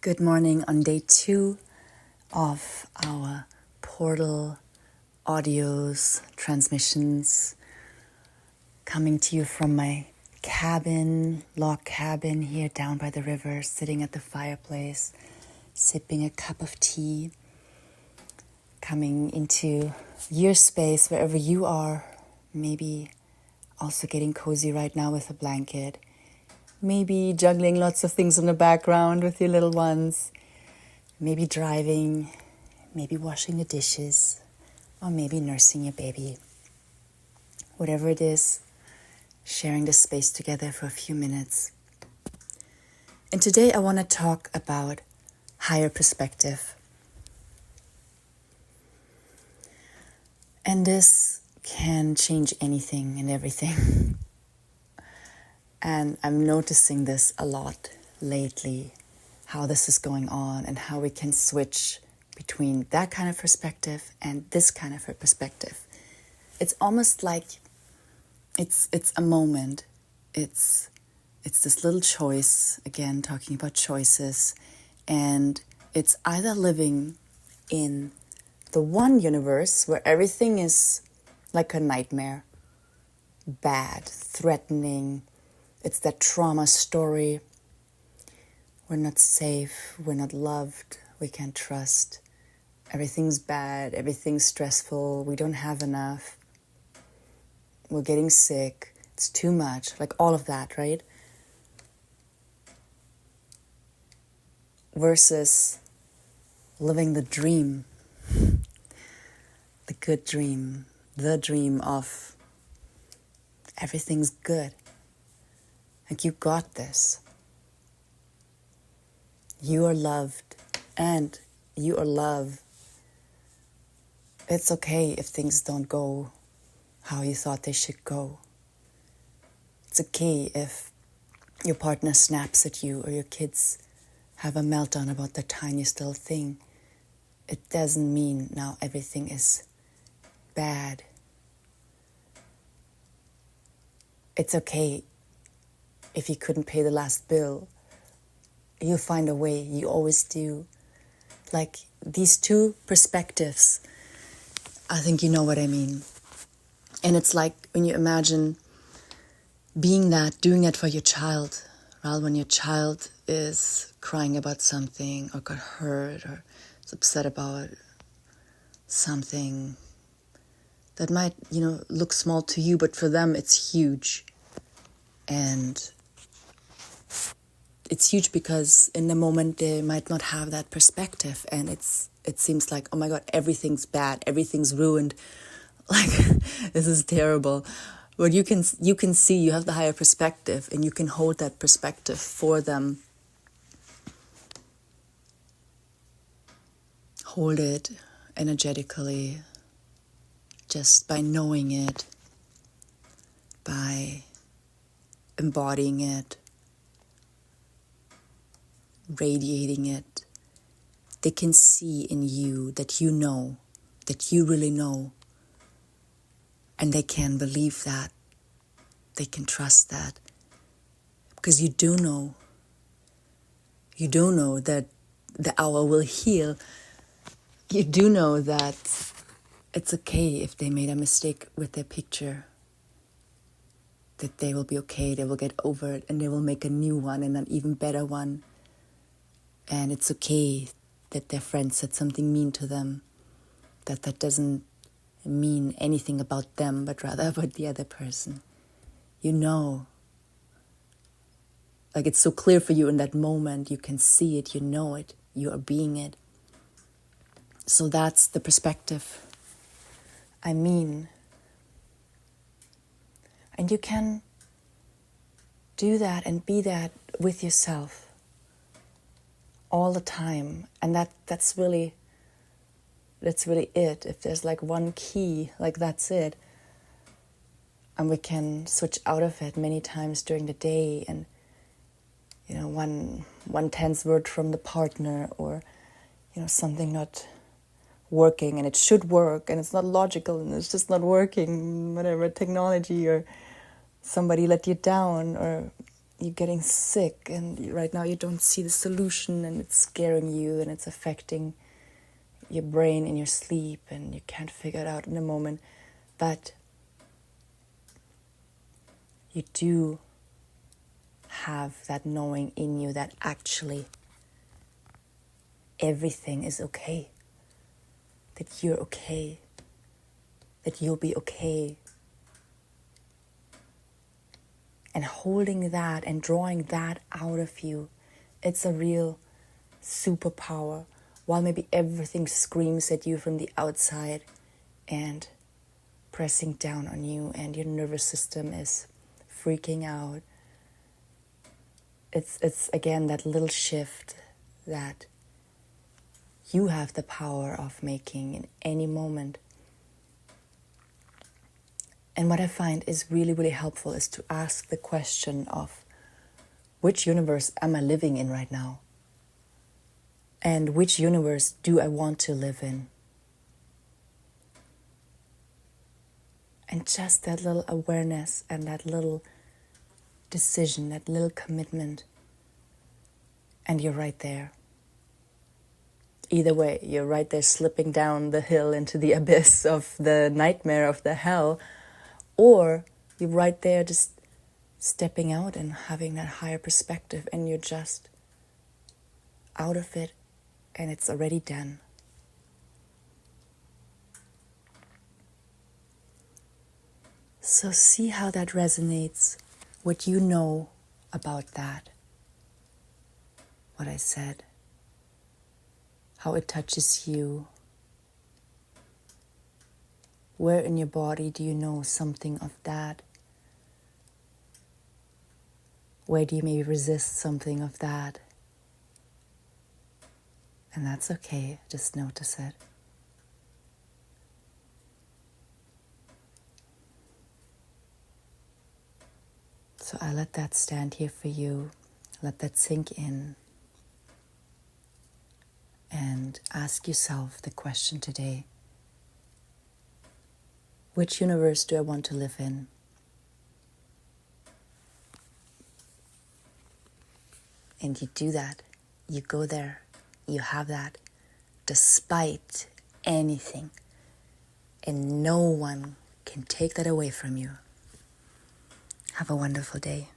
Good morning on day 2 of our portal audios, transmissions, coming to you from my log cabin here down by the river, sitting at the fireplace, sipping a cup of tea, coming into your space wherever you are, maybe also getting cozy right now with a blanket. Maybe juggling lots of things in the background with your little ones. Maybe driving, maybe washing the dishes, or maybe nursing your baby. Whatever it is, sharing the space together for a few minutes. And today I want to talk about higher perspective. And this can change anything and everything. And I'm noticing this a lot lately, how this is going on and how we can switch between that kind of perspective and this kind of a perspective. It's almost like it's a moment. It's this little choice, again, talking about choices, and it's either living in the one universe where everything is like a nightmare, bad, threatening. It's that trauma story. We're not safe, we're not loved, we can't trust. Everything's bad, everything's stressful, we don't have enough. We're getting sick, it's too much, like all of that, right? Versus living the dream, the good dream, the dream of everything's good. Like you got this. You are loved and you are love. It's okay if things don't go how you thought they should go. It's okay if your partner snaps at you or your kids have a meltdown about the tiniest little thing. It doesn't mean now everything is bad. It's okay if you couldn't pay the last bill. You'll find a way, you always do. Like these two perspectives, I think you know what I mean. And it's like when you imagine doing that for your child, right? When your child is crying about something or got hurt or is upset about something that might, look small to you, but for them it's huge. And it's huge because in the moment they might not have that perspective, and it seems like, oh my God, everything's bad, everything's ruined, like this is terrible. But you can see, you have the higher perspective, and you can hold that perspective for them. Hold it energetically, just by knowing it, by embodying it, radiating it. They can see in you that you know, that you really know, and they can believe that, they can trust that, because you do know that the hour will heal. You do know that it's okay if they made a mistake with their picture, that they will be okay, they will get over it, and they will make a new one and an even better one. And it's okay that their friend said something mean to them, that doesn't mean anything about them, but rather about the other person. You know. Like it's so clear for you in that moment. You can see it, you know it, you are being it. So that's the perspective I mean. And you can do that and be that with yourself all the time, and that's really it. If there's like one key, like that's it, and we can switch out of it many times during the day, and one tense word from the partner, or something not working, and it should work, and it's not logical, and it's just not working, whatever, technology, or somebody let you down, or you're getting sick and right now you don't see the solution and it's scaring you and it's affecting your brain in your sleep and you can't figure it out in the moment. But you do have that knowing in you that actually everything is okay. That you're okay. That you'll be okay. And holding that and drawing that out of you, it's a real superpower. While maybe everything screams at you from the outside and pressing down on you and your nervous system is freaking out, it's again that little shift that you have the power of making in any moment. And what I find is really, really helpful is to ask the question of which universe am I living in right now? And which universe do I want to live in? And just that little awareness and that little decision, that little commitment, and you're right there. Either way, you're right there slipping down the hill into the abyss of the nightmare of the hell, or you're right there just stepping out and having that higher perspective and you're just out of it and it's already done. So see how that resonates, what you know about that, what I said, how it touches you. Where in your body do you know something of that? Where do you maybe resist something of that? And that's okay, just notice it. So I let that stand here for you, let that sink in, and ask yourself the question today: which universe do I want to live in? And you do that, you go there, you have that, despite anything. And no one can take that away from you. Have a wonderful day.